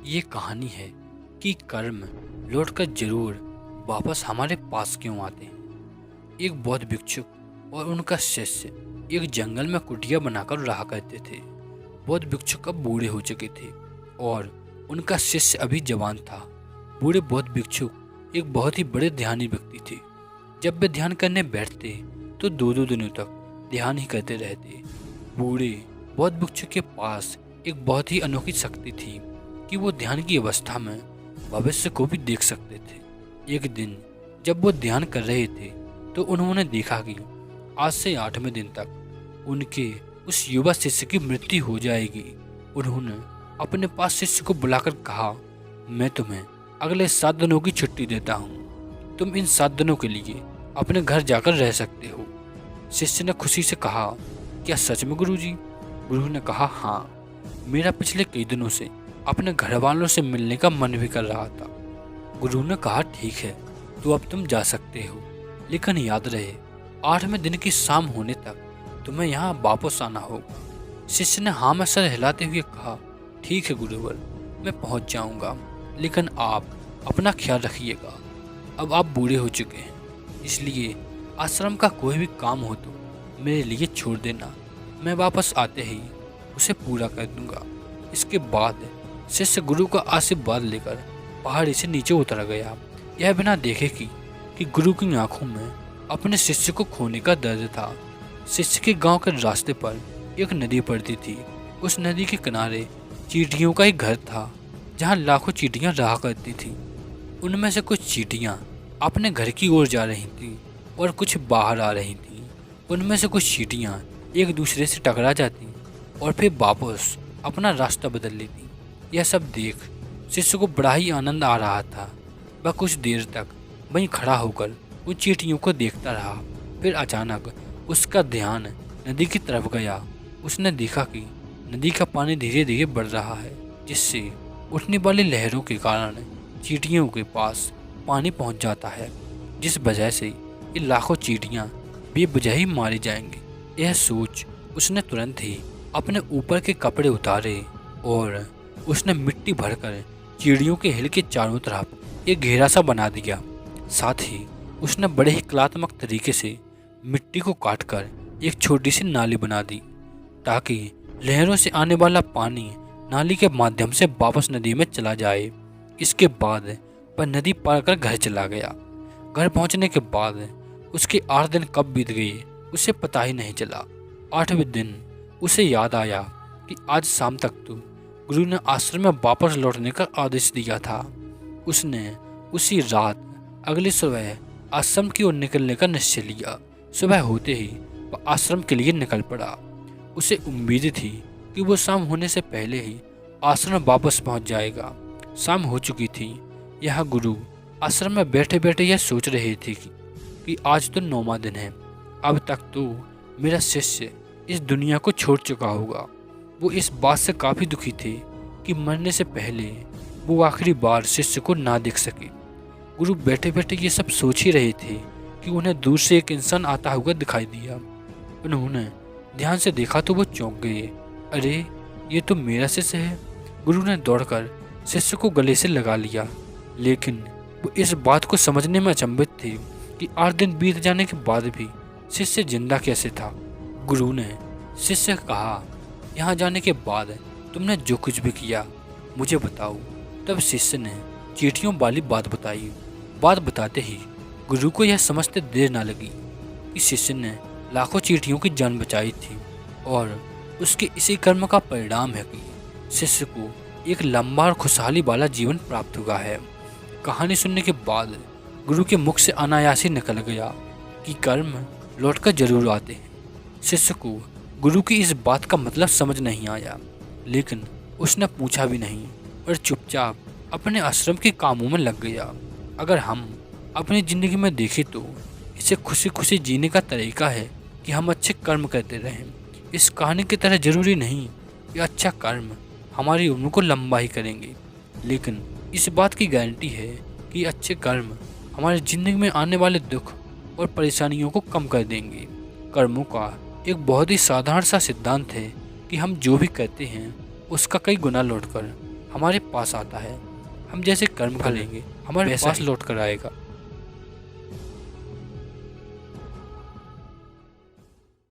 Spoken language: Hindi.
ये कहानी है कि कर्म लौटकर जरूर वापस हमारे पास क्यों आते हैं। एक बौद्ध भिक्षुक और उनका शिष्य एक जंगल में कुटिया बनाकर रहा करते थे। बौद्ध भिक्षुक अब बूढ़े हो चुके थे और उनका शिष्य अभी जवान था। बूढ़े बौद्ध भिक्षुक एक बहुत ही बड़े ध्यानी व्यक्ति थे। जब वे ध्यान करने बैठते तो दो दो दिनों तक ध्यान ही करते रहते। बूढ़े बौद्ध भिक्षुक के पास एक बहुत ही अनोखी शक्ति थी कि वो ध्यान की अवस्था में भविष्य को भी देख सकते थे। एक दिन जब वो ध्यान कर रहे थे तो उन्होंने देखा कि आज से 8वें दिन तक उनके उस युवा शिष्य की मृत्यु हो जाएगी। उन्होंने अपने पास शिष्य को बुलाकर कहा, मैं तुम्हें अगले 7 दिनों की छुट्टी देता हूँ। तुम इन 7 दिनों के लिए अपने घर जाकर रह सकते हो। शिष्य ने खुशी से कहा, क्या सच में गुरुजी? गुरु ने कहा, हाँ, मेरा पिछले कई दिनों से अपने घर वालों से मिलने का मन भी कर रहा था। गुरु ने कहा, ठीक है, तो अब तुम जा सकते हो, लेकिन याद रहे 8वें दिन की शाम होने तक तुम्हें यहाँ वापस आना होगा। शिष्य ने हाँ में सर हिलाते हुए कहा, ठीक है गुरुवर, मैं पहुँच जाऊँगा, लेकिन आप अपना ख्याल रखिएगा। अब आप बूढ़े हो चुके हैं, इसलिए आश्रम का कोई भी काम हो तो मेरे लिए छोड़ देना। मैं वापस आते ही उसे पूरा कर दूंगा। इसके बाद शिष्य गुरु का आशीर्वाद लेकर पहाड़ी से नीचे उतर गया, यह बिना देखे कि गुरु की आंखों में अपने शिष्य को खोने का दर्द था। शिष्य के गांव के रास्ते पर एक नदी पड़ती थी। उस नदी के किनारे चींटियों का एक घर था, जहां लाखों चींटियां रहा करती थी। उनमें से कुछ चींटियां अपने घर की ओर जा रही थीं और कुछ बाहर आ रही थीं। उनमें से कुछ चींटियां एक दूसरे से टकरा जाती और फिर वापस अपना रास्ता बदल लेती। यह सब देख शिष्य को बड़ा ही आनंद आ रहा था। वह कुछ देर तक वहीं खड़ा होकर उन चींटियों को देखता रहा। फिर अचानक उसका ध्यान नदी की तरफ गया। उसने देखा कि नदी का पानी धीरे धीरे बढ़ रहा है, जिससे उठने वाली लहरों के कारण चींटियों के पास पानी पहुंच जाता है, जिस वजह से ये लाखों चींटियां बेवजह ही मारी जाएंगी। यह सोच उसने तुरंत ही अपने ऊपर के कपड़े उतारे और उसने मिट्टी भरकर चिड़ियों के हिल के चारों तरफ एक घेरा सा बना दिया। साथ ही उसने बड़े ही कलात्मक तरीके से मिट्टी को काटकर एक छोटी सी नाली बना दी, ताकि लहरों से आने वाला पानी नाली के माध्यम से वापस नदी में चला जाए। इसके बाद वह नदी पार कर घर चला गया। घर पहुंचने के बाद उसके 8 दिन कब बीत गए उसे पता ही नहीं चला। 8वें दिन उसे याद आया कि आज शाम तक तो गुरु ने आश्रम में वापस लौटने का आदेश दिया था। उसने उसी रात अगली सुबह आश्रम की ओर निकलने का निश्चय लिया। सुबह होते ही वह आश्रम के लिए निकल पड़ा। उसे उम्मीद थी कि वो शाम होने से पहले ही आश्रम वापस पहुंच जाएगा। शाम हो चुकी थी। यह गुरु आश्रम में बैठे बैठे यह सोच रहे थे कि आज तो 9वां दिन है। अब तक तो मेरा शिष्य इस दुनिया को छोड़ चुका होगा। वो इस बात से काफ़ी दुखी थे कि मरने से पहले वो आखिरी बार शिष्य को ना देख सके। गुरु बैठे बैठे ये सब सोच ही रहे थे कि उन्हें दूर से एक इंसान आता हुआ दिखाई दिया। उन्होंने ध्यान से देखा तो वो चौंक गए। अरे, ये तो मेरा शिष्य है। गुरु ने दौड़कर शिष्य को गले से लगा लिया, लेकिन वो इस बात को समझने में अचंभित थे कि 8 दिन बीत जाने के बाद भी शिष्य जिंदा कैसे था। गुरु ने शिष्य से कहा, यहाँ जाने के बाद तुमने जो कुछ भी किया मुझे बताओ। तब शिष्य ने चींटियों वाली बात बताई। बात बताते ही गुरु को यह समझते देर ना लगी कि शिष्य ने लाखों चींटियों की जान बचाई थी और उसके इसी कर्म का परिणाम है कि शिष्य को एक लंबा और खुशहाली वाला जीवन प्राप्त हुआ है। कहानी सुनने के बाद गुरु के मुख से अनायास ही निकल गया कि कर्म लौटकर जरूर आते हैं। शिष्य को गुरु की इस बात का मतलब समझ नहीं आया, लेकिन उसने पूछा भी नहीं और चुपचाप अपने आश्रम के कामों में लग गया। अगर हम अपनी ज़िंदगी में देखें तो इसे खुशी खुशी जीने का तरीका है कि हम अच्छे कर्म करते रहें। इस कहानी की तरह ज़रूरी नहीं कि अच्छा कर्म हमारी उम्र को लंबा ही करेंगे, लेकिन इस बात की गारंटी है कि अच्छे कर्म हमारी ज़िंदगी में आने वाले दुख और परेशानियों को कम कर देंगे। कर्मों का एक बहुत ही साधारण सा सिद्धांत है कि हम जो भी करते हैं उसका कई गुना लौटकर हमारे पास आता है, हम जैसे कर्म करेंगे हमारे पास लौट कर आएगा।